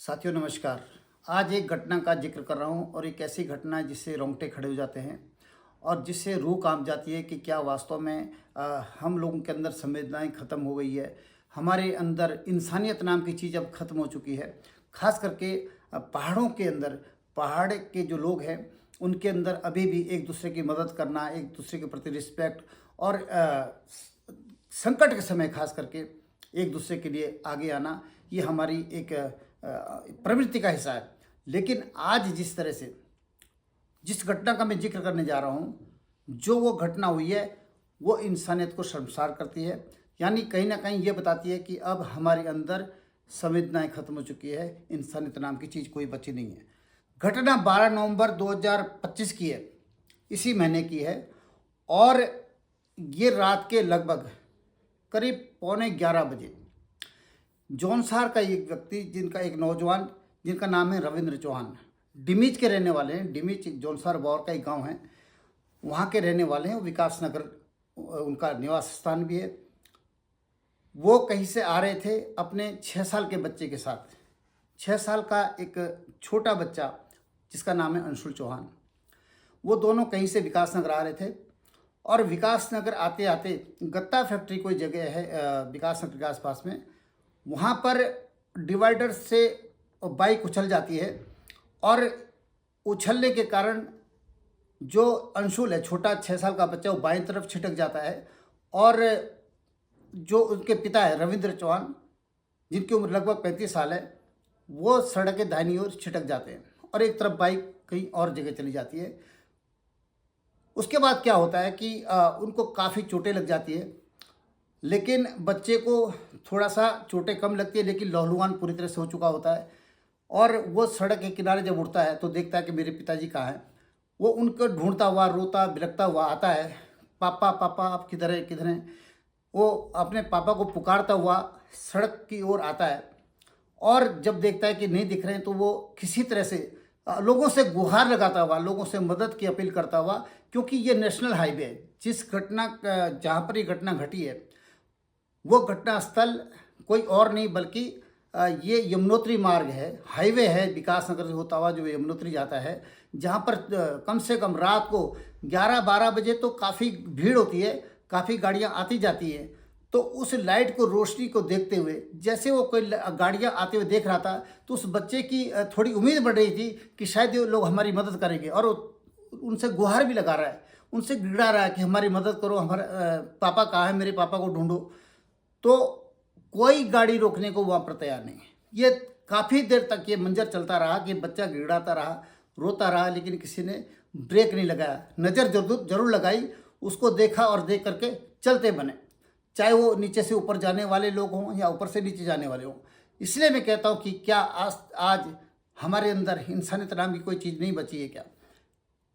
साथियों नमस्कार। आज एक घटना का जिक्र कर रहा हूँ और एक ऐसी घटना है जिससे रोंगटे खड़े हो जाते हैं और जिससे रूह कांप जाती है कि क्या वास्तव में हम लोगों के अंदर संवेदनाएं ख़त्म हो गई है। हमारे अंदर इंसानियत नाम की चीज़ अब ख़त्म हो चुकी है। खास करके पहाड़ों के अंदर, पहाड़ के जो लोग हैं उनके अंदर अभी भी एक दूसरे की मदद करना, एक दूसरे के प्रति रिस्पेक्ट और संकट के समय खास करके एक दूसरे के लिए आगे आना, ये हमारी एक प्रवृत्ति का हिस्सा है। लेकिन आज जिस तरह से जिस घटना का मैं जिक्र करने जा रहा हूँ, जो वो घटना हुई है वो इंसानियत को शर्मसार करती है। यानी कहीं ना कहीं ये बताती है कि अब हमारे अंदर संवेदनाएं खत्म हो चुकी है, इंसानियत नाम की चीज़ कोई बची नहीं है। घटना 12 नवंबर 2025 की है, इसी महीने की है और ये रात के लगभग करीब 11:15 बजे जौनसार का एक व्यक्ति, जिनका एक नौजवान जिनका नाम है रविंद्र चौहान, डिमीज के रहने वाले हैं। डिमीज जौनसार बौर का एक गांव है, वहाँ के रहने वाले हैं। विकास नगर उनका निवास स्थान भी है। वो कहीं से आ रहे थे अपने 6 साल के बच्चे के साथ। 6 साल का एक छोटा बच्चा जिसका नाम है अंशुल चौहान, वो दोनों कहीं से विकास नगर आ रहे थे और विकास नगर आते आते गत्ता फैक्ट्री कोई जगह है विकास नगर के आसपास में, वहाँ पर डिवाइडर से बाइक उछल जाती है और उछलने के कारण जो अंशुल है, छोटा 6 साल का बच्चा, वो बाईं तरफ छिटक जाता है और जो उनके पिता है रविंद्र चौहान, जिनकी उम्र लगभग 35 साल है, वो सड़क के दाहिनी ओर छिटक जाते हैं और एक तरफ बाइक कहीं और जगह चली जाती है। उसके बाद क्या होता है कि उनको काफ़ी चोटें लग जाती है, लेकिन बच्चे को थोड़ा सा चोटें कम लगती है, लेकिन लहलुहान पूरी तरह से हो चुका होता है और वो सड़क के किनारे जब उठता है तो देखता है कि मेरे पिताजी कहाँ हैं। वो उनको ढूंढता हुआ, रोता बिलखता हुआ आता है, पापा पापा आप किधर हैं, किधर हैं। वो अपने पापा को पुकारता हुआ सड़क की ओर आता है और जब देखता है कि नहीं दिख रहे हैं तो वो किसी तरह से लोगों से गुहार लगाता हुआ, लोगों से मदद की अपील करता हुआ, क्योंकि ये नेशनल हाईवे है, जिस घटना जहाँ पर ये घटना घटी है वो घटना स्थल कोई और नहीं बल्कि ये यमुनोत्री मार्ग है, हाईवे है विकास नगर से होता हुआ जो यमुनोत्री जाता है, जहाँ पर कम से कम रात को 11-12 बजे तो काफ़ी भीड़ होती है, काफ़ी गाड़ियाँ आती जाती हैं। तो उस लाइट को, रोशनी को देखते हुए, जैसे वो कोई गाड़ियाँ आते हुए देख रहा था, तो उस बच्चे की थोड़ी उम्मीद बढ़ रही थी कि शायद ये लोग हमारी मदद करेंगे और उनसे गुहार भी लगा रहा है, उनसे गिड़ा रहा है कि हमारी मदद करो, हमारे पापा कहाँ है, मेरे पापा को ढूंढो। तो कोई गाड़ी रोकने को वहाँ पर तैयार नहीं है। ये काफ़ी देर तक ये मंजर चलता रहा कि बच्चा गिड़ाता रहा, रोता रहा, लेकिन किसी ने ब्रेक नहीं लगाया। नज़र जरूर लगाई, उसको देखा और देख करके चलते बने, चाहे वो नीचे से ऊपर जाने वाले लोग हों या ऊपर से नीचे जाने वाले हों। इसलिए मैं कहता हूँ कि क्या आज हमारे अंदर इंसानियत नाम की कोई चीज़ नहीं बची है क्या।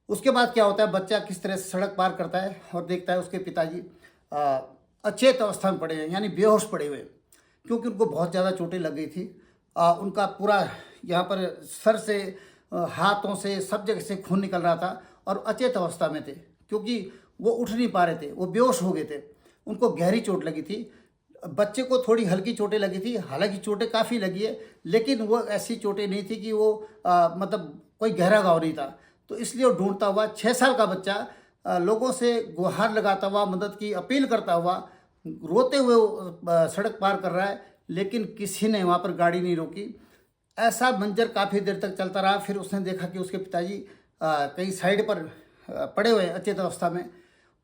उसके बाद क्या होता है, बच्चा किस तरह से सड़क पार करता है और देखता है उसके पिताजी अचेत अवस्था में पड़े हैं, यानी बेहोश पड़े हुए, क्योंकि उनको बहुत ज़्यादा चोटें लग गई थी। उनका पूरा यहाँ पर सर से, हाथों से, सब जगह से खून निकल रहा था और अचेत अवस्था में थे, क्योंकि वो उठ नहीं पा रहे थे, वो बेहोश हो गए थे। उनको गहरी चोट लगी थी। बच्चे को थोड़ी हल्की चोटें लगी थी, हालांकि चोटें काफ़ी लगी है, लेकिन वो ऐसी चोटें नहीं थी कि वो मतलब कोई गहरा घाव नहीं था। तो इसलिए वो ढूंढता हुआ 6 साल का बच्चा लोगों से गुहार लगाता हुआ, मदद की अपील करता हुआ, रोते हुए सड़क पार कर रहा है, लेकिन किसी ने वहाँ पर गाड़ी नहीं रोकी। ऐसा मंजर काफ़ी देर तक चलता रहा। फिर उसने देखा कि उसके पिताजी कहीं साइड पर पड़े हुए अचेत अवस्था में।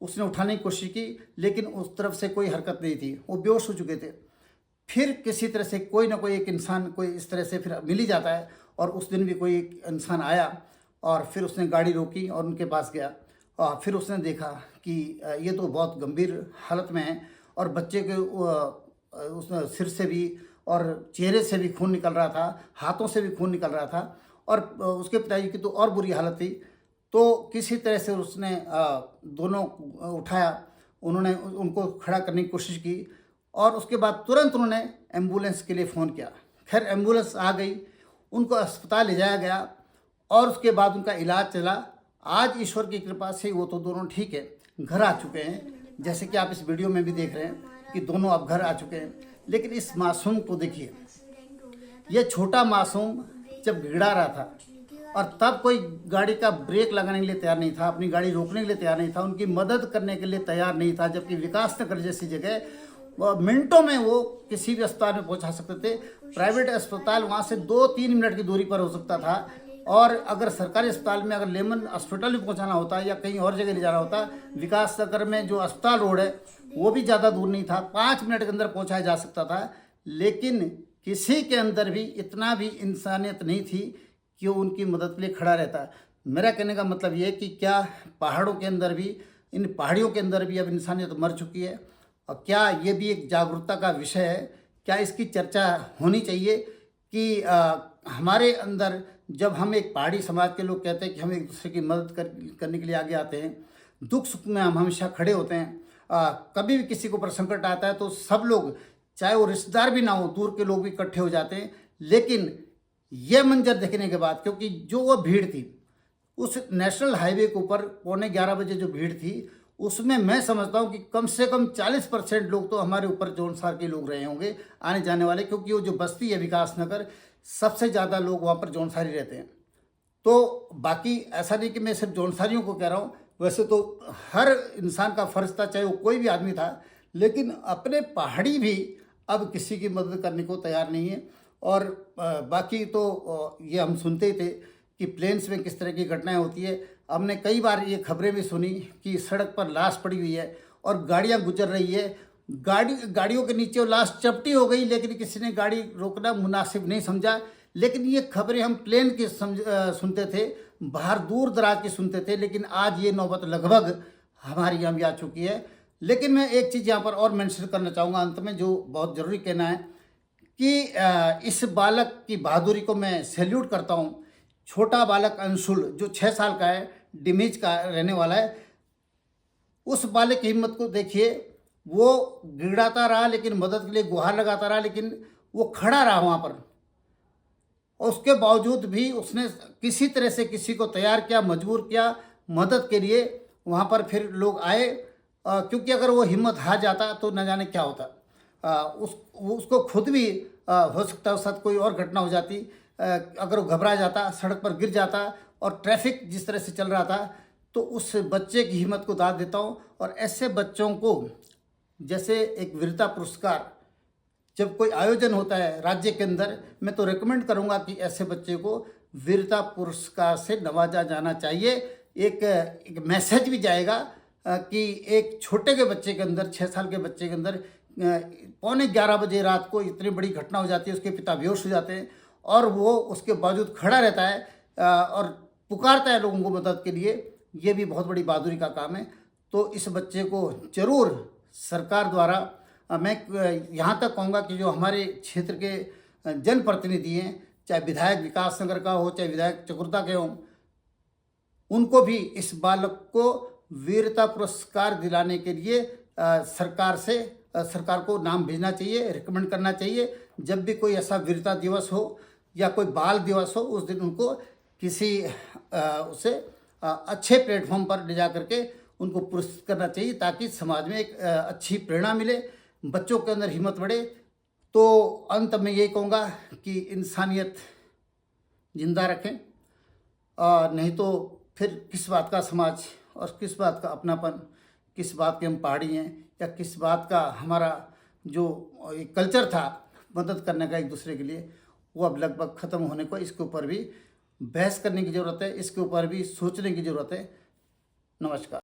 उसने उठाने की कोशिश की, लेकिन उस तरफ से कोई हरकत नहीं थी, वो बेहोश हो चुके थे। फिर किसी तरह से कोई ना कोई एक इंसान कोई इस तरह से फिर मिल ही जाता है और उस दिन भी कोई एक इंसान आया और फिर उसने गाड़ी रोकी और उनके पास गया और फिर उसने देखा कि ये तो बहुत गंभीर हालत में है और बच्चे के उस सिर से भी और चेहरे से भी खून निकल रहा था, हाथों से भी खून निकल रहा था और उसके पिताजी की तो और बुरी हालत थी। तो किसी तरह से उसने दोनों उठाया, उन्होंने उनको खड़ा करने की कोशिश की और उसके बाद तुरंत उन्होंने एम्बुलेंस के लिए फ़ोन किया। खैर एम्बुलेंस आ गई, उनको अस्पताल ले जाया गया और उसके बाद उनका इलाज चला। आज ईश्वर की कृपा से वो तो दोनों ठीक है, घर आ चुके हैं, जैसे कि आप इस वीडियो में भी देख रहे हैं कि दोनों अब घर आ चुके हैं। लेकिन इस मासूम को देखिए, ये छोटा मासूम जब गिड़ा रहा था और तब कोई गाड़ी का ब्रेक लगाने के लिए तैयार नहीं था, अपनी गाड़ी रोकने के लिए तैयार नहीं था, उनकी मदद करने के लिए तैयार नहीं था, जबकि विकास नगर जैसी जगह मिनटों में वो किसी भी अस्पताल में पहुंचा सकते थे। प्राइवेट अस्पताल वहाँ से 2-3 मिनट की दूरी पर हो सकता था, और अगर सरकारी अस्पताल में अगर लेमन हॉस्पिटल भी पहुंचाना होता या कहीं और जगह ले जाना होता, विकास नगर में जो अस्पताल रोड है वो भी ज़्यादा दूर नहीं था, 5 मिनट के अंदर पहुंचाया जा सकता था। लेकिन किसी के अंदर भी इतना भी इंसानियत नहीं थी कि वो उनकी मदद के लिए खड़ा रहता। मेरा कहने का मतलब ये है कि क्या पहाड़ों के अंदर भी, इन पहाड़ियों के अंदर भी अब इंसानियत मर चुकी है, और क्या ये भी एक जागरूकता का विषय है? क्या इसकी चर्चा होनी चाहिए कि हमारे अंदर, जब हम एक पहाड़ी समाज के लोग कहते हैं कि हम एक दूसरे की मदद करने के लिए आगे आते हैं, दुख सुख में हम हमेशा खड़े होते हैं, कभी भी किसी को पर संकट आता है तो सब लोग, चाहे वो रिश्तेदार भी ना हो, दूर के लोग भी इकट्ठे हो जाते हैं। लेकिन यह मंजर देखने के बाद, क्योंकि जो वो भीड़ थी उस नेशनल हाईवे के ऊपर 11:15 बजे जो भीड़ थी, उसमें मैं समझता हूँ कि कम से कम 40% लोग तो हमारे ऊपर जौनसार के लोग रहे होंगे आने जाने वाले, क्योंकि वो जो बस्ती है विकास नगर, सबसे ज़्यादा लोग वहाँ पर जौनसारी रहते हैं। तो बाकी ऐसा नहीं कि मैं सिर्फ जौनसारियों को कह रहा हूँ, वैसे तो हर इंसान का फ़र्ज था, चाहे वो कोई भी आदमी था, लेकिन अपने पहाड़ी भी अब किसी की मदद करने को तैयार नहीं है। और बाकी तो ये हम सुनते ही थे कि प्लेन्स में किस तरह की घटनाएं होती है। हमने कई बार ये खबरें भी सुनी कि सड़क पर लाश पड़ी हुई है और गाड़ियां गुजर रही है, गाड़ियों के नीचे वो लाश चपटी हो गई, लेकिन किसी ने गाड़ी रोकना मुनासिब नहीं समझा। लेकिन ये खबरें हम प्लेन की सुनते थे, बाहर दूर दराज की सुनते थे, लेकिन आज ये नौबत लगभग हमारी यहाँ भी आ चुकी है। लेकिन मैं एक चीज़ यहाँ पर और मेंशन करना चाहूँगा अंत में, जो बहुत ज़रूरी कहना है कि इस बालक की बहादुरी को मैं सैल्यूट करता हूँ। छोटा बालक अंशुल जो 6 साल का है, डिमीज का रहने वाला है, उस बालक की हिम्मत को देखिए। वो गिड़ाता रहा, लेकिन मदद के लिए गुहार लगाता रहा, लेकिन वो खड़ा रहा वहाँ पर, और उसके बावजूद भी उसने किसी तरह से किसी को तैयार किया, मजबूर किया मदद के लिए। वहाँ पर फिर लोग आए, क्योंकि अगर वो हिम्मत हार जाता तो न जाने क्या होता। उसको खुद भी हो सकता है उस साथ कोई और घटना हो जाती। अगर वो घबरा जाता, सड़क पर गिर जाता, और ट्रैफिक जिस तरह से चल रहा था, तो उस बच्चे की हिम्मत को दाद देता हूँ। और ऐसे बच्चों को, जैसे एक वीरता पुरस्कार जब कोई आयोजन होता है राज्य के अंदर, मैं तो रेकमेंड करूँगा कि ऐसे बच्चे को वीरता पुरस्कार से नवाजा जाना चाहिए। एक मैसेज भी जाएगा कि एक छोटे के बच्चे के अंदर, 6 साल के बच्चे के अंदर 11:15 बजे रात को इतनी बड़ी घटना हो जाती है, उसके पिता बेहोश हो जाते हैं, और वो उसके बावजूद खड़ा रहता है और पुकारता है लोगों को मदद के लिए। ये भी बहुत बड़ी बहादुरी का काम है। तो इस बच्चे को जरूर सरकार द्वारा, मैं यहाँ तक कहूँगा कि जो हमारे क्षेत्र के जनप्रतिनिधि हैं, चाहे विधायक विकास नगर का हो, चाहे विधायक चकुर्ता के हों, उनको भी इस बालक को वीरता पुरस्कार दिलाने के लिए सरकार को नाम भेजना चाहिए, रिकमेंड करना चाहिए। जब भी कोई ऐसा वीरता दिवस हो या कोई बाल दिवस हो, उस दिन उनको किसी उसे अच्छे प्लेटफॉर्म पर ले जा करके उनको पुरस्कृत करना चाहिए, ताकि समाज में एक अच्छी प्रेरणा मिले, बच्चों के अंदर हिम्मत बढ़े। तो अंत में यही कहूँगा कि इंसानियत जिंदा रखें, नहीं तो फिर किस बात का समाज और किस बात का अपनापन, किस बात के हम पहाड़ी हैं, या किस बात का हमारा जो एक कल्चर था मदद करने का एक दूसरे के लिए, वो अब लगभग ख़त्म होने को। इसके ऊपर भी बहस करने की ज़रूरत है, इसके ऊपर भी सोचने की ज़रूरत है। नमस्कार।